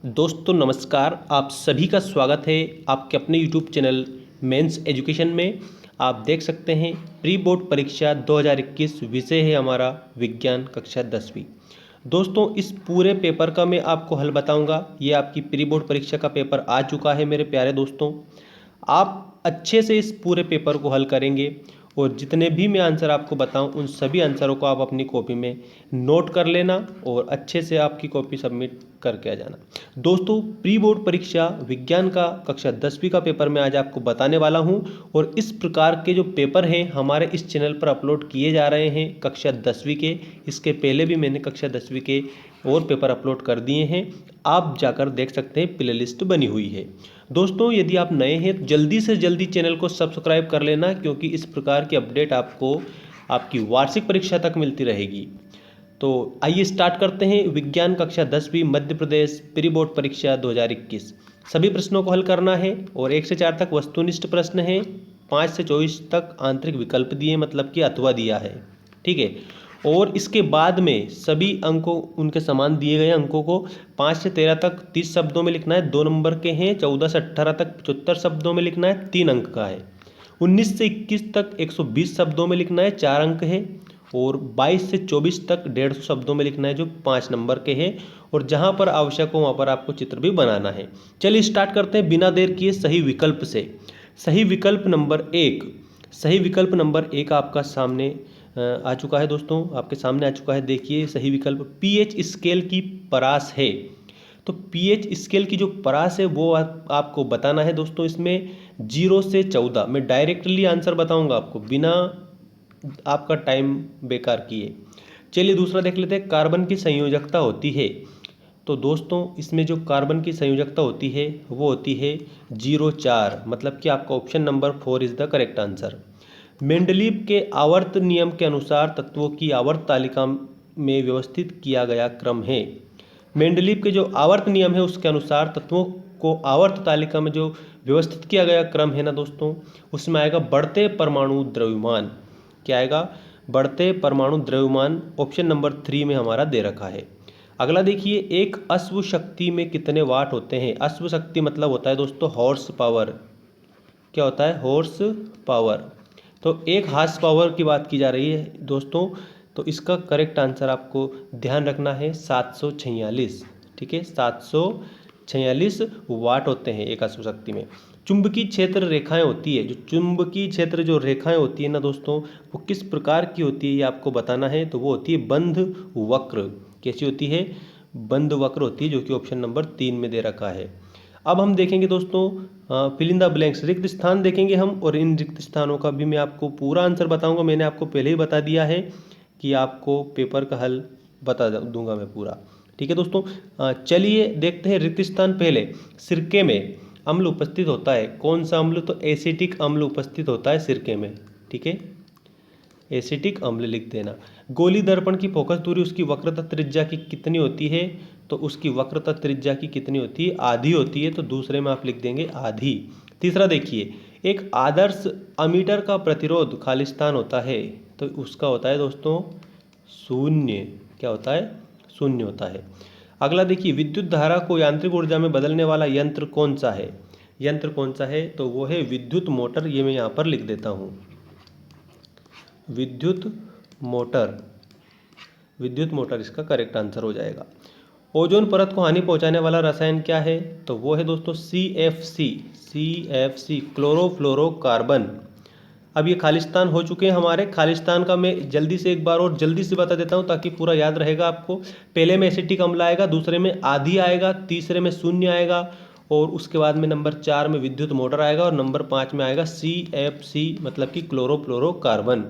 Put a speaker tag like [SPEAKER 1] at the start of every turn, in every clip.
[SPEAKER 1] दोस्तों नमस्कार, आप सभी का स्वागत है आपके अपने YouTube चैनल मेंस एजुकेशन में। आप देख सकते हैं प्री बोर्ड परीक्षा 2021 विषय है हमारा विज्ञान कक्षा 10वीं। दोस्तों इस पूरे पेपर का मैं आपको हल बताऊंगा। ये आपकी प्री बोर्ड परीक्षा का पेपर आ चुका है मेरे प्यारे दोस्तों। आप अच्छे से इस पूरे पेपर को हल करेंगे और जितने भी मैं आंसर आपको बताऊं उन सभी आंसरों को आप अपनी कॉपी में नोट कर लेना और अच्छे से आपकी कॉपी सबमिट करके आ जाना। दोस्तों प्री बोर्ड परीक्षा विज्ञान का कक्षा 10वीं का पेपर मैं आज आपको बताने वाला हूं और इस प्रकार के जो पेपर हैं हमारे इस चैनल पर अपलोड किए जा रहे हैं कक्षा 10वीं के। इसके पहले भी मैंने कक्षा 10वीं के और पेपर अपलोड कर दिए हैं, आप जाकर देख सकते हैं, प्ले लिस्ट बनी हुई है। दोस्तों यदि आप नए हैं तो जल्दी से जल्दी चैनल को सब्सक्राइब कर लेना, क्योंकि इस प्रकार की अपडेट आपको आपकी वार्षिक परीक्षा तक मिलती रहेगी। तो आइए स्टार्ट करते हैं विज्ञान कक्षा 10वीं मध्य प्रदेश प्री बोर्ड परीक्षा 2021। सभी प्रश्नों को हल करना है और 1 से 4 तक वस्तुनिष्ठ प्रश्न हैं, 5 से 24 तक आंतरिक विकल्प दिए, मतलब कि अथवा दिया है, ठीक है। और इसके बाद में सभी अंकों उनके समान दिए गए अंकों को 5 से 13 तक 30 शब्दों में लिखना है, 2 नंबर के हैं। 14 से 18 तक 75 शब्दों में लिखना है, 3 अंक का है। 19 से 21 तक 120 शब्दों में लिखना है, 4 अंक है। और 22 से 24 तक 150 शब्दों में लिखना है, जो 5 नंबर के हैं। और जहां पर आवश्यक हो वहां पर आपको चित्र भी बनाना है। चलिए स्टार्ट करते हैं बिना देर किए सही विकल्प से। सही विकल्प नंबर 1, सही विकल्प नंबर 1 आपका सामने आ चुका है दोस्तों, आपके सामने आ चुका है। देखिए सही विकल्प पीएच स्केल की परास है। तो पीएच स्केल की जो परास है वो आपको बताना है दोस्तों। इसमें 0 से 14, मैं डायरेक्टली आंसर बताऊंगा आपको बिना आपका टाइम बेकार किए। चलिए दूसरा देख लेते हैं, कार्बन की संयोजकता होती है। तो दोस्तों इसमें जो कार्बन की संयोजकता होती है वो होती है 0,4, मतलब कि आपका option number 4 is the correct answer. Mendeleev के आवर्त नियम के अनुसार तत्वों की आवर्त तालिका में व्यवस्थित किया गया क्रम है। मेंडलीव के जो आवर्त नियम है उसके अनुसार तत्वों को आवर्त तालिका में जो व्यवस्थित किया गया क्रम है ना दोस्तों, उसमें आएगा बढ़ते परमाणु द्रव्यमान। क्या आएगा? बढ़ते परमाणु द्रव्यमान। ऑप्शन नंबर 3 में हमारा दे रखा है। अगला देखिए, एक अश्व शक्ति में कितने वाट होते हैं? अश्व शक्ति मतलब होता है दोस्तों हॉर्स पावर। क्या होता है? Horse power. तो एक हार्स पावर की बात की जा रही है दोस्तों। तो इसका करेक्ट आंसर आपको ध्यान रखना है 746, ठीक है। 746 वाट होते हैं एक अश्व शक्ति में। चुंबकीय क्षेत्र रेखाएं होती है, जो चुंबकीय क्षेत्र जो रेखाएं होती है ना दोस्तों, वो किस प्रकार की होती है ये आपको बताना है। तो वो होती है बंध वक्र। कैसी होती है? बंध वक्र होती है, जो कि ऑप्शन नंबर 3 में दे रखा है। अब हम देखेंगे दोस्तों फिल इन द ब्लैंक्स, रिक्त स्थान देखेंगे हम, और इन रिक्त स्थानों का भी मैं आपको पूरा आंसर बताऊंगा। मैंने आपको पहले ही बता दिया है कि आपको पेपर का हल बता दूंगा मैं पूरा, ठीक है दोस्तों। चलिए देखते हैं रिक्त स्थान। पहले सिरके में अम्ल उपस्थित होता है, कौन सा अम्ल? तो एसिटिक अम्ल उपस्थित होता है सिरके में, ठीक है। एसिटिक अम्ल लिख देना। गोली दर्पण की फोकस दूरी उसकी वक्रता त्रिज्या की कितनी होती है? तो उसकी वक्रता त्रिज्या की कितनी होती है? आधी होती है। तो दूसरे में आप लिख देंगे आधी। तीसरा देखिए, एक आदर्श अमीटर का प्रतिरोध खालिस्तान होता है, तो उसका होता है दोस्तों शून्य। क्या होता है? शून्य होता है। अगला देखिए, विद्युत धारा को यांत्रिक ऊर्जा में बदलने वाला यंत्र कौन सा है? यंत्र कौन सा है? तो वो है विद्युत मोटर। ये मैं यहाँ पर लिख देता हूँ, विद्युत मोटर। विद्युत मोटर इसका करेक्ट आंसर हो जाएगा। ओजोन परत को हानि पहुंचाने वाला रसायन क्या है? तो वो है दोस्तों CFC। CFC chlorofluorocarbon. अब ये खालिस्तान हो चुके हैं हमारे। खालिस्तान का मैं जल्दी से एक बार और जल्दी से बता देता हूँ ताकि पूरा याद रहेगा आपको। पहले में एसिटिक अम्ल आएगा, दूसरे में आधी आएगा, तीसरे में शून्य आएगा, और उसके बाद में नंबर 4 में विद्युत मोटर आएगा, और नंबर 5 में आएगा CFC, मतलब कि क्लोरोफ्लोरोकार्बन।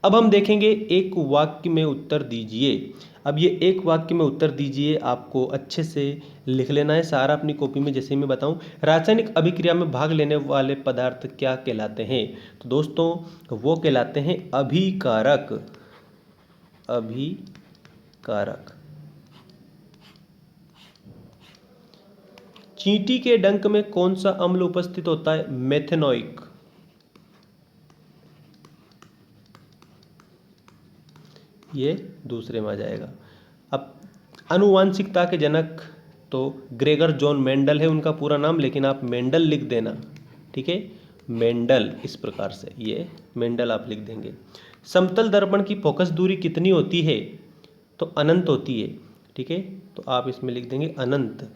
[SPEAKER 1] अब हम देखेंगे एक वाक्य में उत्तर दीजिए। अब ये एक वाक्य में उत्तर दीजिए आपको अच्छे से लिख लेना है सारा अपनी कॉपी में, जैसे मैं बताऊं। रासायनिक अभिक्रिया में भाग लेने वाले पदार्थ क्या कहलाते हैं? तो दोस्तों वो कहलाते हैं अभिकारक। अभिकारक। चींटी के डंक में कौन सा अम्ल उपस्थित होता है? मेथेनोइक। ये दूसरे में आ जाएगा। अब आनुवांशिकता के जनक तो ग्रेगर जॉन मेंडल है उनका पूरा नाम, लेकिन आप मेंडल लिख देना, ठीक है, मेंडल, इस प्रकार से ये मेंडल आप लिख देंगे। समतल दर्पण की फोकस दूरी कितनी होती है? तो अनंत होती है, ठीक है, तो आप इसमें लिख देंगे अनंत।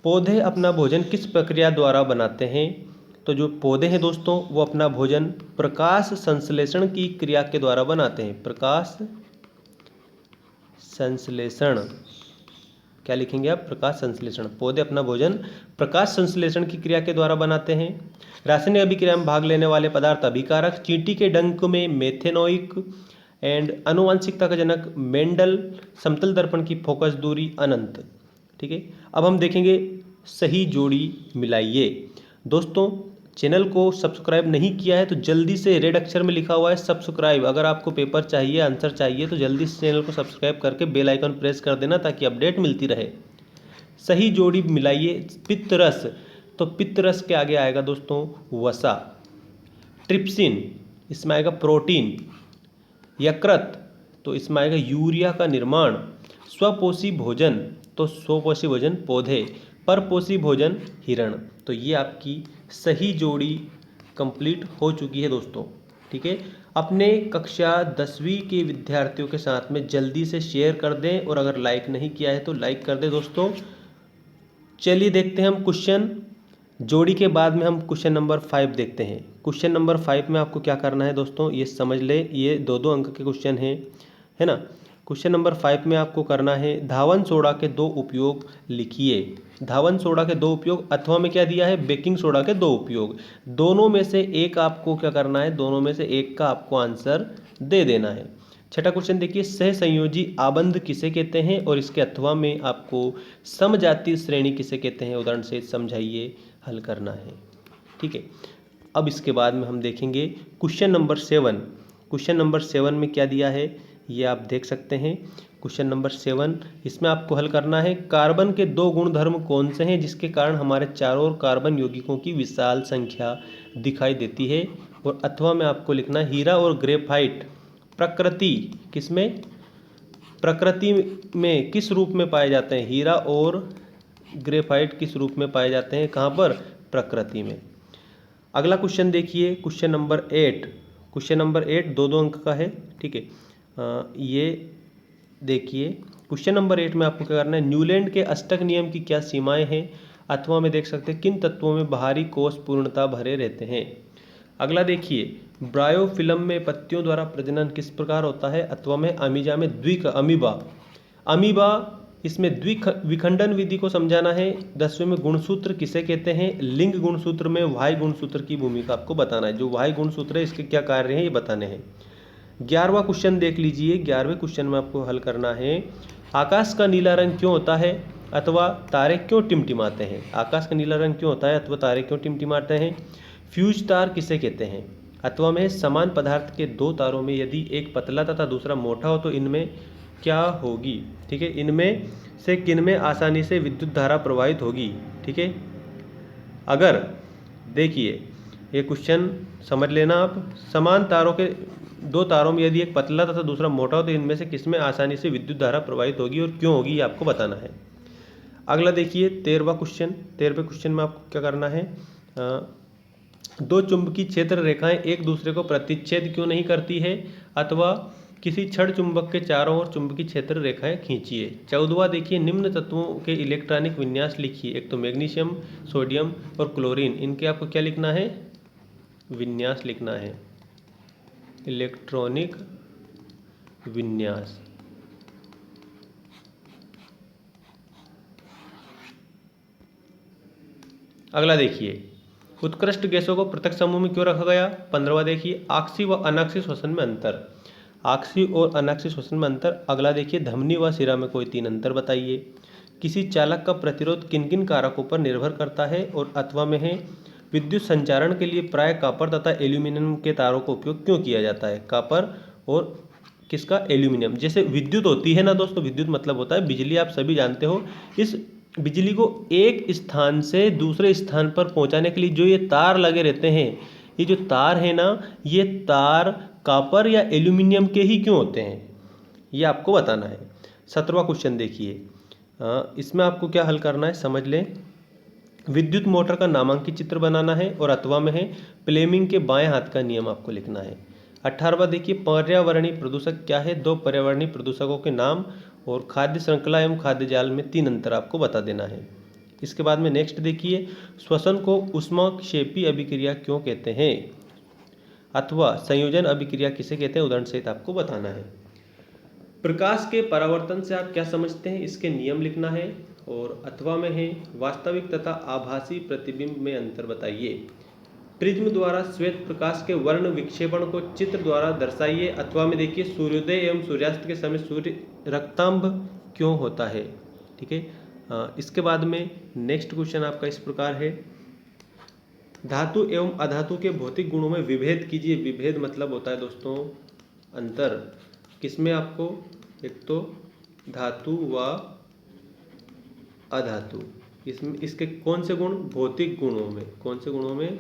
[SPEAKER 1] पौधे अपना भोजन किस प्रक्रिया द्वारा बनाते हैं? तो जो पौधे हैं दोस्तों वो अपना भोजन प्रकाश संश्लेषण की क्रिया के द्वारा बनाते हैं। प्रकाश संश्लेषण, क्या लिखेंगे आप? प्रकाश संश्लेषण। पौधे अपना भोजन प्रकाश संश्लेषण की क्रिया के द्वारा बनाते हैं। रासायनिक अभिक्रिया में भाग लेने वाले पदार्थ अभिकारक। चींटी के डंक में मेथेनोइक एंड आनुवंशिकता का जनक मेंडल। समतल दर्पण की फोकस दूरी अनंत, ठीक है। अब हम देखेंगे सही जोड़ी मिलाइए। दोस्तों चैनल को सब्सक्राइब नहीं किया है तो जल्दी से रेड अक्षर में लिखा हुआ है सब्सक्राइब, अगर आपको पेपर चाहिए, आंसर चाहिए तो जल्दी से चैनल को सब्सक्राइब करके बेल आइकन प्रेस कर देना ताकि अपडेट मिलती रहे। सही जोड़ी मिलाइए। पित्तरस, तो पित्तरस के आगे आएगा दोस्तों वसा। ट्रिप्सिन, इसमें आएगा प्रोटीन। यकृत, तो इसमें आएगा यूरिया का निर्माण। स्वपोषी भोजन, तो स्वपोषी भोजन पौधे। परपोषी भोजन हिरण। तो ये आपकी सही जोड़ी कंप्लीट हो चुकी है दोस्तों, ठीक है। अपने कक्षा 10वीं के विद्यार्थियों के साथ में जल्दी से शेयर कर दें और अगर लाइक नहीं किया है तो लाइक कर दें दोस्तों। चलिए देखते हैं हम क्वेश्चन जोड़ी के बाद में हम क्वेश्चन नंबर 5 देखते हैं। क्वेश्चन नंबर 5 में आपको क्या करना है दोस्तों, ये समझ ले, ये 2-2 अंक के क्वेश्चन हैं, है ना। क्वेश्चन नंबर 5 में आपको करना है धावन सोडा के 2 उपयोग लिखिए। धावन सोडा के 2 उपयोग, अथवा में क्या दिया है, बेकिंग सोडा के 2 उपयोग। दोनों में से एक आपको क्या करना है, दोनों में से एक का आपको आंसर दे देना है। छठा क्वेश्चन देखिए, सहसंयोजी आबंध किसे कहते हैं और इसके अथवा में आपको समजातीय श्रेणी किसे कहते हैं, उदाहरण से समझाइए, हल करना है, ठीक है। अब इसके बाद में हम देखेंगे क्वेश्चन नंबर 7। क्वेश्चन नंबर 7 में क्या दिया है ये आप देख सकते हैं। क्वेश्चन नंबर 7, इसमें आपको हल करना है कार्बन के 2 गुणधर्म कौन से हैं जिसके कारण हमारे चारों ओर कार्बन यौगिकों की विशाल संख्या दिखाई देती है, और अथवा में आपको लिखना है हीरा और ग्रेफाइट प्रकृति किसमें, प्रकृति में किस रूप में पाए जाते हैं। हीरा और ग्रेफाइट किस रूप में पाए जाते हैं, कहाँ पर, प्रकृति में। अगला क्वेश्चन देखिए, क्वेश्चन नंबर 8। क्वेश्चन नंबर 8 2-2 अंक का है, ठीक है। ये देखिए क्वेश्चन नंबर 8 में आपको क्या करना है, न्यूलैंड के अष्टक नियम की क्या सीमाएं हैं, अथवा में देख सकते हैं किन तत्वों में बाहरी कोश पूर्णतः भरे रहते हैं। अगला देखिए, ब्रायोफिल्म में पत्तियों द्वारा प्रजनन किस प्रकार होता है, अथवा में अमीजा में अमीबा, इसमें विखंडन विधि को समझाना है। 10वें में गुणसूत्र किसे कहते हैं, लिंग गुणसूत्र में वाह्य गुणसूत्र की भूमिका आपको बताना है। जो वाह्य गुणसूत्र है इसके क्या कार्य हैं ये बताने हैं। 11वां क्वेश्चन देख लीजिए। 11वें क्वेश्चन में आपको हल करना है आकाश का नीला रंग क्यों होता है अथवा तारे क्यों टिमटिमाते हैं। आकाश का नीला रंग क्यों होता है अथवा तारे क्यों टिमटिमाते हैं। फ्यूज तार किसे कहते हैं, अथवा में समान पदार्थ के 2 तारों में यदि एक पतला तथा दूसरा मोटा हो तो इनमें क्या होगी, ठीक है। इनमें से किनमें आसानी से विद्युत धारा प्रवाहित होगी, ठीक है। अगर देखिए ये क्वेश्चन समझ लेना आप, समान तारों के 2 तारों में यदि एक पतला तथा दूसरा मोटा हो तो इनमें से किसमें आसानी से विद्युत धारा प्रवाहित होगी और क्यों होगी ये आपको बताना है। अगला देखिए 13वां क्वेश्चन। 13वें क्वेश्चन में आपको क्या करना है, 2 चुंबकीय क्षेत्र रेखाएं एक दूसरे को प्रतिच्छेद क्यों नहीं करती है, अथवा किसी छड़ चुंबक के चारों ओर चुंबकीय क्षेत्र रेखाएं खींचिए। 14वां देखिए, निम्न तत्वों के इलेक्ट्रॉनिक विन्यास लिखिए। एक तो मैग्नीशियम, सोडियम और क्लोरीन, इनके आपको क्या लिखना है, विन्यास लिखना है, इलेक्ट्रॉनिक विन्यास। अगला देखिए, उत्कृष्ट गैसों को पृथक समूह में क्यों रखा गया। 15वां देखिए, आक्सीय व अनाक्सीय श्वसन में अंतर। आक्सीय और अनाक्सीय श्वसन में अंतर। अगला देखिए, धमनी व सिरा में कोई 3 अंतर बताइए। किसी चालक का प्रतिरोध किन किन कारकों पर निर्भर करता है, और अथवा में है विद्युत संचारण के लिए प्राय कॉपर तथा एल्यूमिनियम के तारों का उपयोग क्यों किया जाता है। कॉपर और किसका, एल्यूमिनियम। जैसे विद्युत होती है ना दोस्तों, विद्युत मतलब होता है बिजली, आप सभी जानते हो। इस बिजली को एक स्थान से दूसरे स्थान पर पहुंचाने के लिए जो ये तार लगे रहते हैं, ये जो तार है ना, ये तार कॉपर या एल्यूमिनियम के ही क्यों होते हैं, ये आपको बताना है। 17वां क्वेश्चन देखिए, इसमें आपको क्या हल करना है समझ लें। विद्युत मोटर का नामांकित चित्र बनाना है और अथवा में है फ्लेमिंग के बाएं हाथ का नियम आपको लिखना है। 18वां देखिए, पर्यावरणीय प्रदूषक क्या है, 2 पर्यावरणीय प्रदूषकों के नाम और खाद्य श्रृंखला एवं खाद्य जाल में 3 अंतर आपको बता देना है। इसके बाद में नेक्स्ट देखिए, श्वसन को ऊष्माक्षेपी अभिक्रिया क्यों कहते हैं, अथवा संयोजन अभिक्रिया किसे कहते हैं, उदाहरण सहित आपको बताना है। प्रकाश के परावर्तन से आप क्या समझते हैं, इसके नियम लिखना है। और अथवा में है वास्तविक तथा आभासी प्रतिबिंब में अंतर बताइए। प्रिज्म द्वारा श्वेत प्रकाश के वर्ण विक्षेपण को चित्र द्वारा दर्शाइए। अथवा में देखिए, सूर्योदय एवं सूर्यास्त के समय सूर्य रक्तांब क्यों होता है। ठीक है, इसके बाद में नेक्स्ट क्वेश्चन आपका इस प्रकार है, धातु एवं अधातु के भौतिक गुणों में विभेद कीजिए। विभेद मतलब होता है दोस्तों अंतर, किसमें आपको, एक तो धातु व अधातु, इसमें इसके कौन से गुण, भौतिक गुणों में, कौन से गुणों में,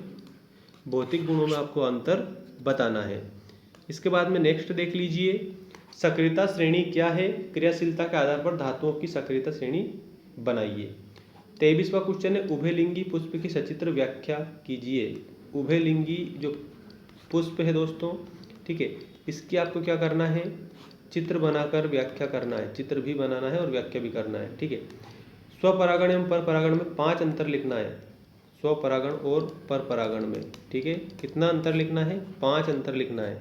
[SPEAKER 1] भौतिक गुणों में आपको अंतर बताना है। इसके बाद में नेक्स्ट देख लीजिए, सक्रियता श्रेणी क्या है, क्रियाशीलता के आधार पर धातुओं की सक्रियता श्रेणी बनाइए। 23वां क्वेश्चन है, उभयलिंगी पुष्प की सचित्र व्याख्या कीजिए। उभयलिंगी जो पुष्प है दोस्तों, ठीक है, इसकी आपको क्या करना है, चित्र बनाकर व्याख्या करना है, चित्र भी बनाना है और व्याख्या भी करना है। ठीक है, स्वपरागण एवं परपरागण में 5 अंतर लिखना है, स्वपरागण और परपरागण में। ठीक है, कितना अंतर लिखना है, 5 अंतर लिखना है।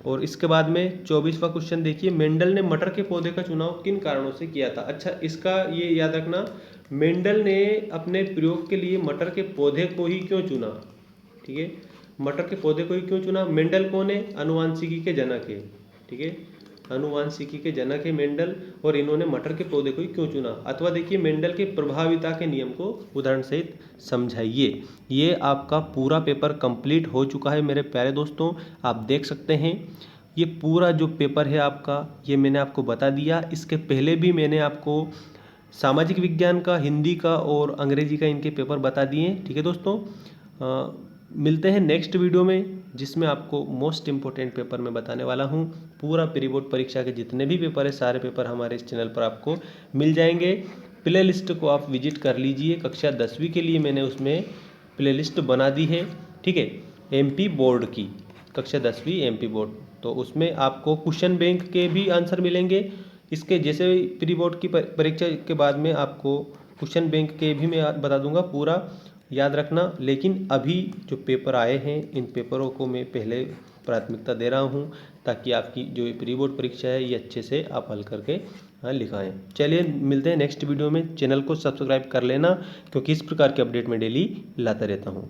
[SPEAKER 1] और इसके बाद में 24वां क्वेश्चन देखिए, मेंडल ने मटर के पौधे का चुनाव किन कारणों से किया था। अच्छा, इसका ये याद रखना, मेंडल ने अपने प्रयोग के लिए मटर के पौधे को ही क्यों चुना। ठीक है, मटर के पौधे को ही क्यों चुना, मेंडल कौन है, अनुवांशिकी के जनक है। ठीक है, अनुवांशिकी के जनक है मेंडल, और इन्होंने मटर के पौधे को ही क्यों चुना। अथवा देखिए, मेंडल के प्रभाविता के नियम को उदाहरण सहित समझाइए। ये आपका पूरा पेपर कंप्लीट हो चुका है मेरे प्यारे दोस्तों, आप देख सकते हैं। ये पूरा जो पेपर है आपका, ये मैंने आपको बता दिया। इसके पहले भी मैंने आपको सामाजिक विज्ञान का, हिंदी का और अंग्रेजी का इनके पेपर बता दिए। ठीक है दोस्तों, मिलते हैं नेक्स्ट वीडियो में, जिसमें आपको मोस्ट इम्पोर्टेंट पेपर मैं बताने वाला हूँ। पूरा प्री बोर्ड परीक्षा के जितने भी पेपर है, सारे पेपर हमारे इस चैनल पर आपको मिल जाएंगे। प्ले लिस्ट को आप विजिट कर लीजिए, कक्षा 10वीं के लिए मैंने उसमें प्ले लिस्ट बना दी है। ठीक है, MP बोर्ड की, कक्षा 10वीं MP बोर्ड, तो उसमें आपको क्वेश्चन बैंक के भी आंसर मिलेंगे। इसके जैसे प्री बोर्ड की परीक्षा के बाद में आपको क्वेश्चन बैंक के भी मैं बता दूंगा, पूरा याद रखना। लेकिन अभी जो पेपर आए हैं, इन पेपरों को मैं पहले प्राथमिकता दे रहा हूं, ताकि आपकी जो प्री बोर्ड परीक्षा है ये अच्छे से आप हल करके लिखाएं। चलिए मिलते हैं नेक्स्ट वीडियो में। चैनल को सब्सक्राइब कर लेना, क्योंकि इस प्रकार के अपडेट मैं डेली लाता रहता हूं।